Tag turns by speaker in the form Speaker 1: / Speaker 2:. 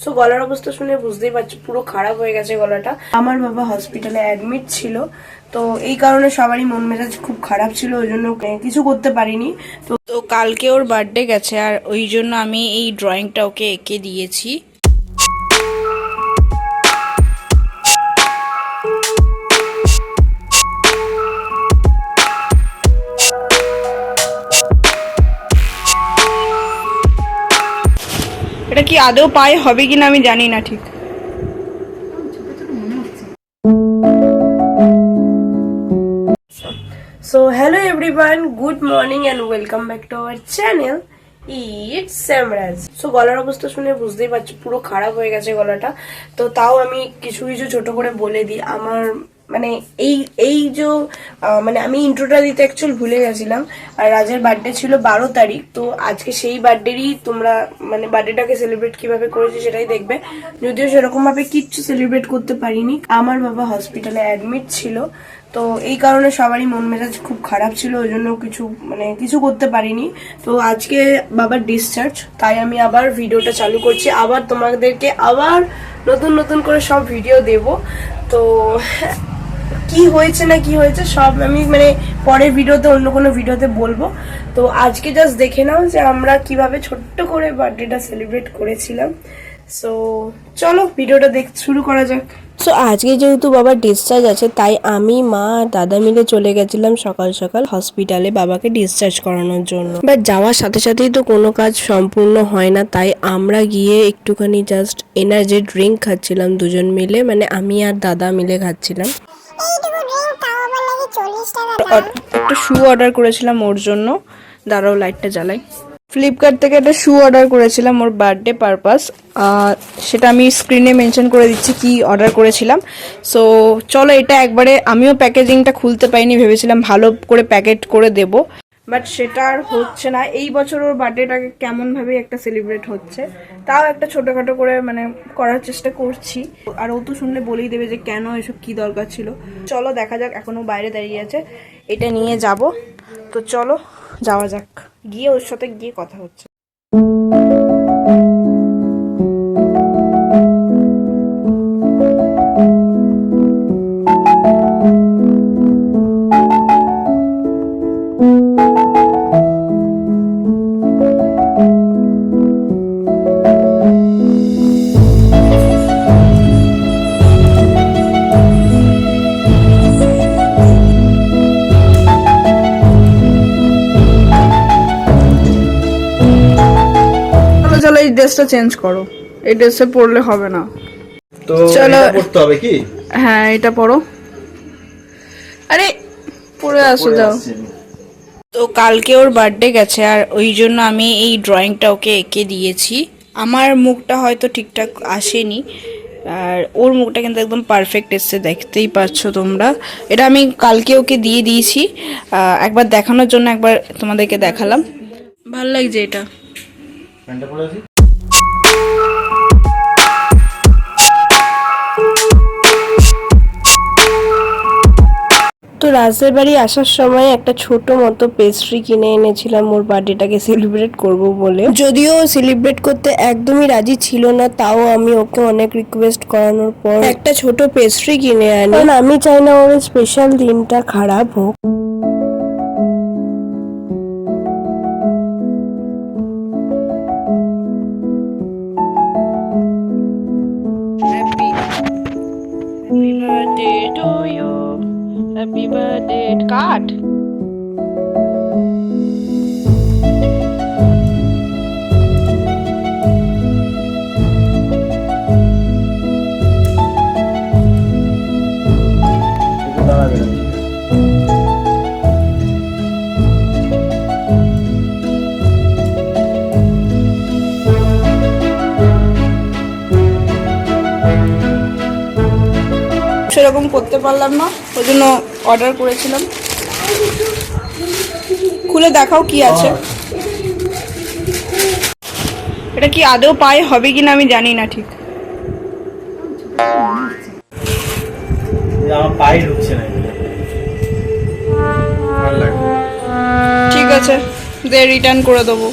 Speaker 1: So গলার অবস্থা শুনে বুঝতেই পারছো পুরো খারাপ হয়ে গেছে গলাটা। আমার বাবা হসপিটালে অ্যাডমিট ছিল, তো এই কারণে সবারই মন মেজাজ খুব খারাপ ছিল, ওই জন্য কিছু করতে পারিনি। তো কালকে ওর বার্থডে গেছে, আর ওই জন্য আমি এই ড্রয়িংটা ওকে এঁকে দিয়েছি। এটা কি আদৌ পায়ে হবে কিনা আমি জানি না ঠিক। So hello everyone, good morning and welcome back to our channel it's Samraj. So গলার অবস্থা শুনে বুঝতেই পারছো পুরো খারাপ হয়ে গেছে গলাটা। তো তাও আমি কিছু কিছু ছোট করে বলে দিই। আমার মানে এই যে মানে আমি ইন্ট্রোটা দিতে অ্যাকচুয়ালি ভুলে গেছিলাম। আর রাজের বার্থডে ছিল 12 তারিখ, তো আজকে সেই বার্থডেরই তোমরা মানে বার্থডেটাকে সেলিব্রেট কিভাবে করেছি সেটাই দেখবে। যদিও সেরকম ভাবে কিচ্ছু সেলিব্রেট করতে পারিনি, আমার বাবা হসপিটালে অ্যাডমিট ছিল, তো এই কারণে সবারই মন মেজাজ খুব খারাপ ছিল, ওই জন্য কিছু করতে পারিনি। তো আজকে বাবার ডিসচার্জ, তাই আমি আবার ভিডিওটা চালু করছি, আবার তোমাদেরকে আবার নতুন নতুন করে সব ভিডিও দেব। তো কি হয়েছে না কি হয়েছে সব আমি মানে পরের ভিডিওতে অন্য কোনো ভিডিওতে বলবো। তো আজকে জাস্ট দেখে নাও যে আমরা কিভাবে ছোট্ট করে বার্থডেটা সেলিব্রেট করেছিলাম। সো চলো ভিডিওটা শুরু করা যাক। সো আজকে যেহেতু বাবার ডিসচার্জ আছে, তাই আমি মা আর দাদা মিলে চলে গেছিলাম সকাল সকাল হসপিটালে বাবাকে ডিসচার্জ করানোর জন্য। বাট যাওয়ার সাথে সাথেই তো কোনো কাজ সম্পূর্ণ হয় না, তাই আমরা গিয়ে একটুখানি জাস্ট এনার্জি ড্রিঙ্ক খাচ্ছিলাম দুজন মিলে, মানে আমি আর দাদা মিলে খাচ্ছিলাম। একটা শু অর্ডার করেছিলাম ওর জন্য, দাঁড়াও লাইটটা জ্বালাই। ফ্লিপকার্ট থেকে একটা শু অর্ডার করেছিলাম ওর বার্থডে পারপাস, সেটা আমি স্ক্রিনে মেনশন করে দিচ্ছি কি অর্ডার করেছিলাম। সো চলো এটা একবারে, আমিও প্যাকেজিংটা খুলতে পাইনি, ভেবেছিলাম ভালো করে প্যাকেট করে দেব, বাট সেটা আর হচ্ছে না। এই বছর ওর বার্থডেটাকে কেমনভাবে একটা সেলিব্রেট হচ্ছে, তাও একটা ছোটোখাটো করে মানে করার চেষ্টা করছি। আর ও তো শুনলে বলেই দেবে যে কেন এসব কি দরকার ছিল। চলো দেখা যাক, এখনো বাইরে দাঁড়িয়ে আছে, এটা নিয়ে যাব। তো চলো যাওয়া যাক, গিয়ে ওর সাথে গিয়ে কথা হচ্ছে। চলো এই ড্রেসটা চেঞ্জ করো, এই ড্রেসে পরলে হবে না। তো চলো পড়তে হবে কি? হ্যাঁ এটা পরো। আরে পরে আসো যাও। তো কালকে ওর বার্থডে গেছে, আর ওই জন্য আমি এই ড্রয়িংটা ওকে এঁকে দিয়েছি। আমার মুখটা হয়তো ঠিকঠাক আসেনি, আর ওর মুখটা কিন্তু একদম পারফেক্ট এসছে, দেখতেই পাচ্ছ তোমরা। এটা আমি কালকে ওকে দিয়ে দিয়েছি, একবার দেখানোর জন্য একবার তোমাদেরকে দেখালাম। ভালো লাগছে এটা। তো রাজের বাড়ি আসার সময় একটা ছোট মতো পেস্ট্রি কিনে এনেছিলাম ওর বার্থডেটাকে সেলিব্রেট করব বলে। যদিও সেলিব্রেট করতে একদমই রাজি ছিল না, তাও আমি ওকে অনেক রিকোয়েস্ট করানোর পর একটা ছোট পেস্ট্রি কিনে আনি, কারণ আমি চাই না ওর স্পেশাল দিনটা খারাপ হোক। Happy birthday to you. Happy birthday card. সেরকম করতে পারলাম না, ওই জন্য অর্ডার করেছিলাম। খুলে দেখাও কি আছে। এটা কি আদৌ পায়ে হবে কিনা আমি জানি না ঠিক। ঠিক আছে, দে রিটার্ন করে দেবো।